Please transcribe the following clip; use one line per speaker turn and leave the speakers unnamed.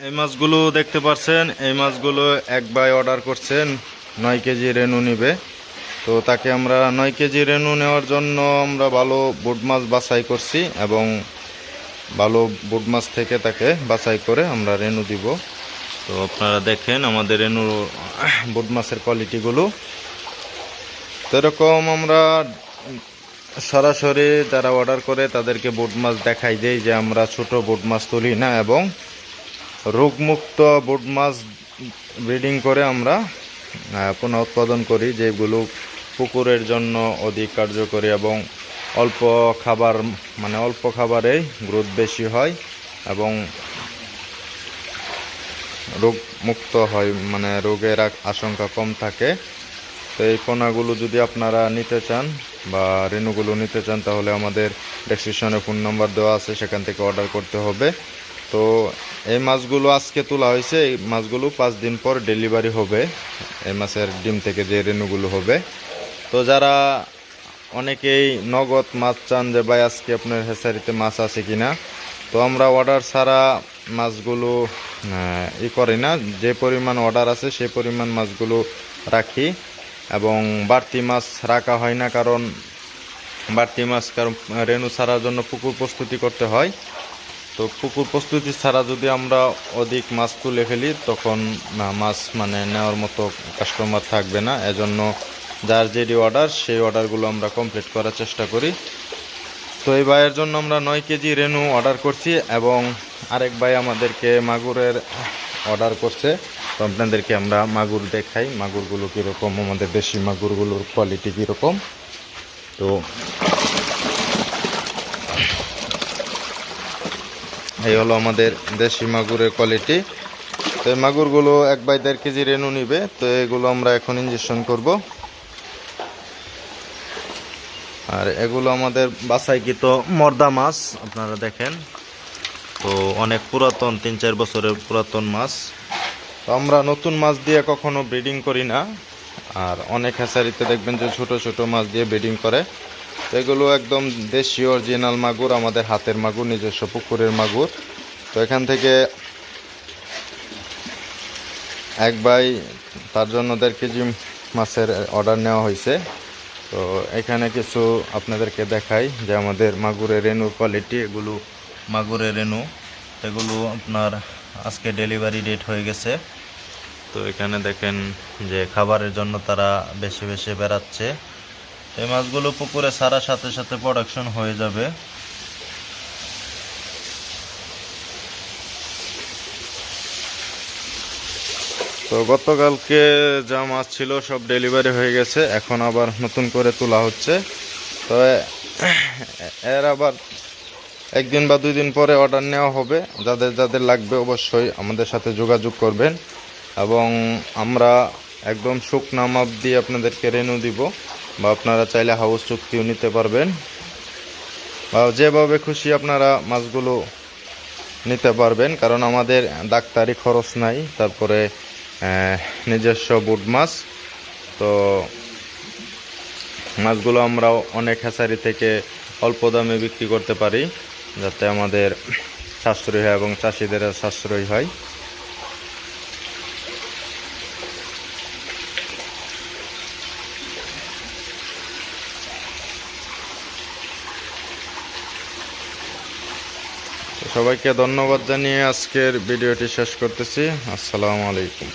এই মাছগুলো দেখতে পাচ্ছেন, এই মাছগুলো এক ভাই অর্ডার করছেন 9 কেজি রেনু নিবে। তো তাকে আমরা 9 কেজি রেনু নেওয়ার জন্য আমরা ভালো বুট মাছ বাছাই করছি এবং ভালো বুট মাছ থেকে তাকে বাছাই করে আমরা রেনু দিব। তো আপনারা দেখেন আমাদের রেনু বুট মাছের কোয়ালিটিগুলো। তো এরকম আমরা সরাসরি যারা অর্ডার করে তাদেরকে বুট মাছ দেখাই দেই যে আমরা ছোট বুট মাছ তুলি না এবং রোগমুক্ত বুট মাছ ব্রিডিং করে আমরা পুনঃ উৎপাদন করি, যেগুলো পুকুরের জন্য অধিক কার্যকরী এবং অল্প খাবার মানে অল্প খাবারেই গ্রোথ বেশি হয় এবং রোগমুক্ত হয়, মানে রোগের আশঙ্কা কম থাকে। তো এই পোনাগুলো যদি আপনারা নিতে চান বা রেনুগুলো নিতে চান তাহলে আমাদের ডেসক্রিপশনে ফোন নাম্বার দেওয়া আছে, সেখান থেকে অর্ডার করতে হবে। তো এই মাছগুলো আজকে তোলা হয়েছে, এই মাছগুলো 5 দিন পর ডেলিভারি হবে, এই মাছের ডিম থেকে যে রেনুগুলো হবে। তো যারা অনেকেই নগদ মাছ চান যে ভাই আজকে আপনার হেসারিতে মাছ আছে কিনা, তো আমরা অর্ডার ছাড়া মাছগুলো করি না, যে পরিমাণ অর্ডার আছে সেই পরিমাণ মাছগুলো রাখি এবং বাড়তি মাছ রাখা হয় না, কারণ বাড়তি মাছ কারণ রেনু ছাড়ার জন্য পুকুর প্রস্তুতি করতে হয়। তো পুকুর প্রস্তুতি ছাড়া যদি আমরা অধিক মাছ তুলে ফেলি তখন মাছ মানে নেওয়ার মতো কাস্টমার থাকবে না, এজন্য যার যেটি অর্ডার সেই অর্ডারগুলো আমরা কমপ্লিট করার চেষ্টা করি। তো এই ভাইয়ের জন্য আমরা 9 কেজি রেনু অর্ডার করছি এবং আরেক ভাই আমাদেরকে মাগুরের অর্ডার করছে। তো আপনাদেরকে আমরা মাগুর দেখাই, মাগুরগুলো কীরকম, আমাদের দেশি মাগুরগুলোর কোয়ালিটি কীরকম। তো এই হলো আমাদের দেশি মাগুরের কোয়ালিটি। তো এই মাগুরগুলো এক বাই 1.5 কেজি রেনু নিবে। তো এগুলো আমরা এখন ইনজেকশন করব। আর এগুলো আমাদের বাছাইকৃত মর্দা মাছ, আপনারা দেখেন। তো অনেক পুরাতন, 3-4 বছরের পুরাতন মাছ। তো আমরা নতুন মাছ দিয়ে কখনো ব্রিডিং করি না, আর অনেক হ্যাচারিতে দেখবেন যে ছোট ছোট মাছ দিয়ে ব্রিডিং করে। তো এগুলো একদম দেশি অরিজিনাল মাগুর, আমাদের হাতের মাগুর, নিজস্ব পুকুরের মাগুর। তো এখান থেকে এক ভাই তার জন্য 1.5 কেজি মাছের অর্ডার নেওয়া হয়েছে। তো এখানে কিছু আপনাদেরকে দেখাই যে আমাদের মাগুরের রেনুর কোয়ালিটি। এগুলো মাগুরের রেনু, এগুলো আপনার আজকে ডেলিভারি ডেট হয়ে গেছে। তো এখানে দেখেন যে খাবারের জন্য তারা বেশি বেশি বেড়াচ্ছে। এই মাছগুলো পুকুরে ছাড়ার সাথে সাথে প্রোডাকশন হয়ে যাবে। তো গতকালকে যা মাছ ছিল সব ডেলিভারি হয়ে গেছে, এখন আবার নতুন করে তোলা হচ্ছে। তো এর আবার 1 দিন বা 2 দিন পরে অর্ডার নেওয়া হবে। যাদের যাদের লাগবে অবশ্যই আমাদের সাথে যোগাযোগ করবেন এবং আমরা একদম শুকনা মাপ দিয়ে আপনাদেরকে রেনু দিব, বা আপনারা চাইলে হাউস চুক্তিও নিতে পারবেন, বা যেভাবে খুশি আপনারা মাছগুলো নিতে পারবেন, কারণ আমাদের ডাক্তারি খরচ নাই, তারপরে নিজস্ব বুট মাছ। তো মাছগুলো আমরা অনেক হ্যাচারি থেকে অল্প দামে বিক্রি করতে পারি, যাতে আমাদের সাশ্রয়ী হয় এবং চাষিদের সাশ্রয়ী হয়। সবাইকে ধন্যবাদ জানিয়ে আজকের ভিডিওটি শেষ করতেছি। আসসালামু আলাইকুম।